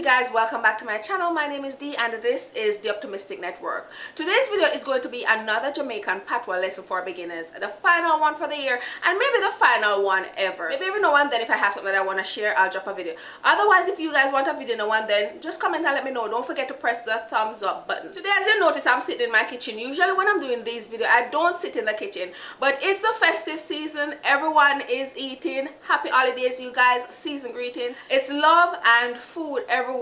guys, welcome back to my channel. My name is Dee and this is the Optimistic Network. Today's video is going to be another Jamaican Patwah lesson for beginners, the final one for the year and maybe the final one ever. Maybe every now and then if I have something that I want to share, I'll drop a video. Otherwise, if you guys want a video now and then, just comment and let me know. Don't forget to press the thumbs up button. Today, as you notice, I'm sitting in my kitchen. Usually when I'm doing these videos, I don't sit in the kitchen, but it's the festive season. Everyone is eating. Happy holidays, you guys. Season greetings. It's love and food everywhere.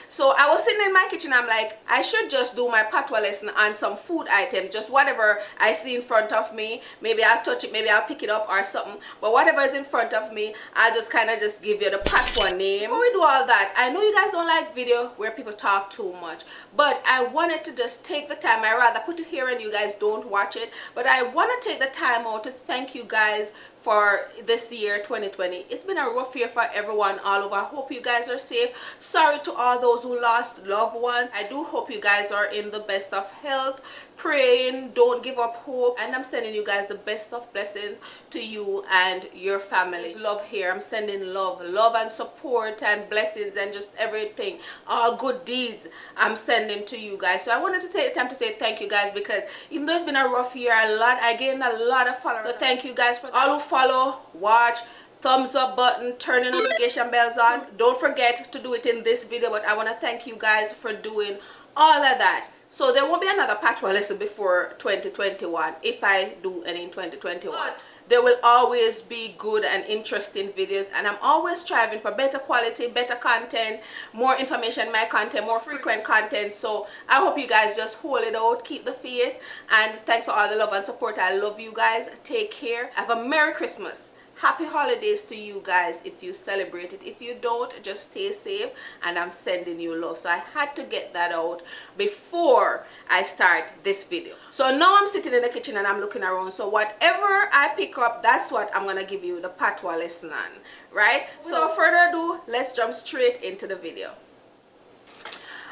So I was sitting in my kitchen. I'm like, I should just do my Patwah lesson on some food items, just whatever I see in front of me. Maybe I'll touch it, maybe I'll pick it up or something, but whatever is in front of me, I'll just kind of just give you the Patwah name. Before we do all that, I know you guys don't like video where people talk too much, but I wanted to just take the time. I rather put it here and you guys don't watch it, but I want to take the time out to thank you guys for this year 2020. It's been a rough year for everyone all over. I hope you guys are safe. Sorry to all those who lost loved ones. I do hope you guys are in the best of health. Praying, don't give up hope, and I'm sending you guys the best of blessings to you and your family. Love here. I'm sending love and support and blessings and just everything, all good deeds I'm sending to you guys. So I wanted to take the time to say thank you guys, because even though it's been a rough year, I gained a lot of followers. So thank you guys for all who follow, watch, thumbs up button, turn the notification bells on. Don't forget to do it in this video, but I want to thank you guys for doing all of that. So there won't be another Patwah lesson before 2021 if I do any in 2021. But there will always be good and interesting videos, and I'm always striving for better quality, better content, more information in my content, more frequent content. So I hope you guys just hold it out, keep the faith, and thanks for all the love and support. I love you guys. Take care. Have a Merry Christmas. Happy holidays to you guys if you celebrate it. If you don't, just stay safe, and I'm sending you love. So I had to get that out before I start this video. So now I'm sitting in the kitchen and I'm looking around. So whatever I pick up, that's what I'm gonna give you the Patwah lesson on, right? So without further ado, let's jump straight into the video.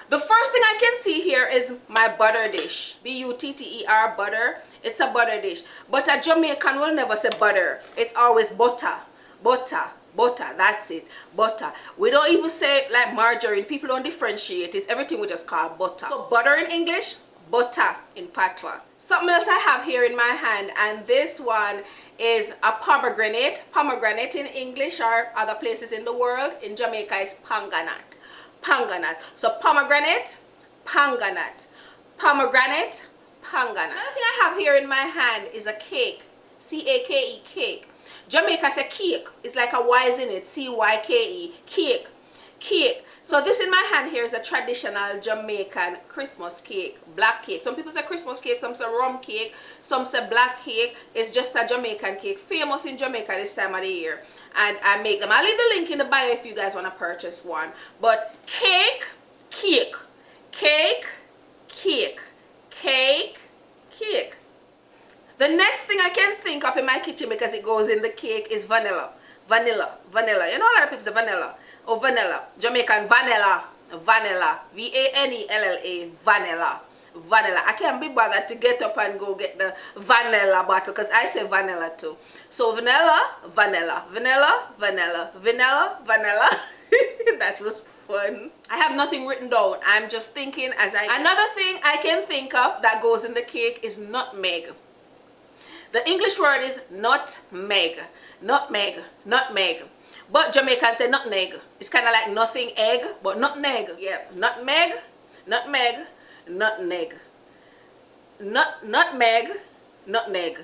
The first thing I can see here is my butter dish. B-U-T-T-E-R, butter. It's a butter dish. But a Jamaican will never say butter. It's always butter. Butter. Butter. That's it. Butter. We don't even say like margarine. People don't differentiate. It's everything we just call butter. So butter in English, butter in Patwah. Something else I have here in my hand, and this one is a pomegranate. Pomegranate in English or other places in the world. In Jamaica is panganat. Panganat. So pomegranate, panganat. Pomegranate, panganat. Another thing I have here in my hand is a cake. C-A-K-E, cake. Jamaica say cake. It's like a Y in it. C-Y-K-E, cake. Cake. So this in my hand here is a traditional Jamaican Christmas cake, black cake. Some people say Christmas cake, some say rum cake, some say black cake. It's just a Jamaican cake, famous in Jamaica this time of the year. And I make them. I'll leave the link in the bio if you guys want to purchase one. But cake, cake, cake, cake, cake, cake. The next thing I can think of in my kitchen, because it goes in the cake, is vanilla. Vanilla, vanilla. You know a lot of people say vanilla. Oh, vanilla. Jamaican vanilla. Vanilla. V-A-N-E-L-L-A. Vanilla. Vanilla. I can't be bothered to get up and go get the vanilla bottle, because I say vanilla too. So vanilla, vanilla, vanilla, vanilla, vanilla, vanilla. That was fun. I have nothing written down. I'm just thinking as I... Another thing I can think of that goes in the cake is nutmeg. The English word is nutmeg. Nutmeg. Nutmeg. But Jamaicans say nutmeg. It's kind of like nothing egg, but nutmeg. Yeah, nutmeg, nutmeg, nutmeg. Nutmeg, nutmeg.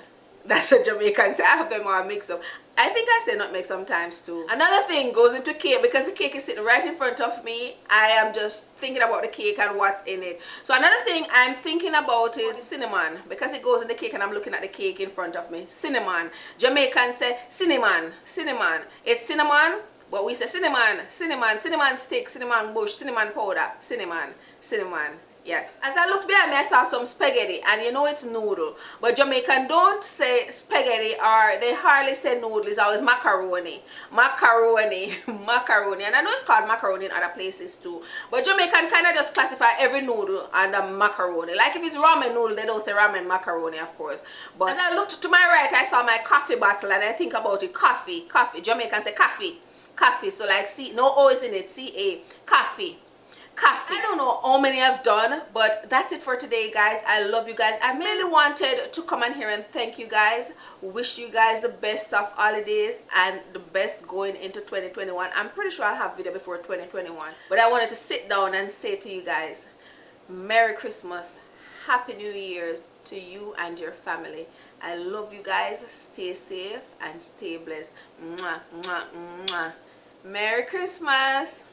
That's what Jamaicans say. I have them all mixed up. I think I say nutmeg sometimes too. Another thing goes into cake, because the cake is sitting right in front of me. I am just thinking about the cake and what's in it. So another thing I'm thinking about is cinnamon, because it goes in the cake and I'm looking at the cake in front of me. Cinnamon. Jamaicans say cinnamon. Cinnamon. It's cinnamon, but we say cinnamon. Cinnamon. Cinnamon stick. Cinnamon bush. Cinnamon powder. Cinnamon. Cinnamon. Yes. As I looked behind me, I saw some spaghetti, and you know it's noodle. But Jamaican don't say spaghetti, or they hardly say noodle. It's always macaroni. Macaroni. Macaroni. And I know it's called macaroni in other places too. But Jamaican kind of just classify every noodle under macaroni. Like if it's ramen noodle, they don't say ramen macaroni, of course. But as I looked to my right, I saw my coffee bottle, and I think about it. Coffee. Coffee. Jamaican say coffee. Coffee. So like C, no O is in it. C-A. Coffee. coffee. I don't know how many I've done, but that's it for today, guys. I love you guys. I mainly wanted to come on here and thank you guys, wish you guys the best of holidays and the best going into 2021. I'm pretty sure I'll have video before 2021, but I wanted to sit down and say to you guys, Merry Christmas, Happy New Year's to you and your family. I love you guys. Stay safe and stay blessed. Mwah, mwah, mwah. Merry Christmas.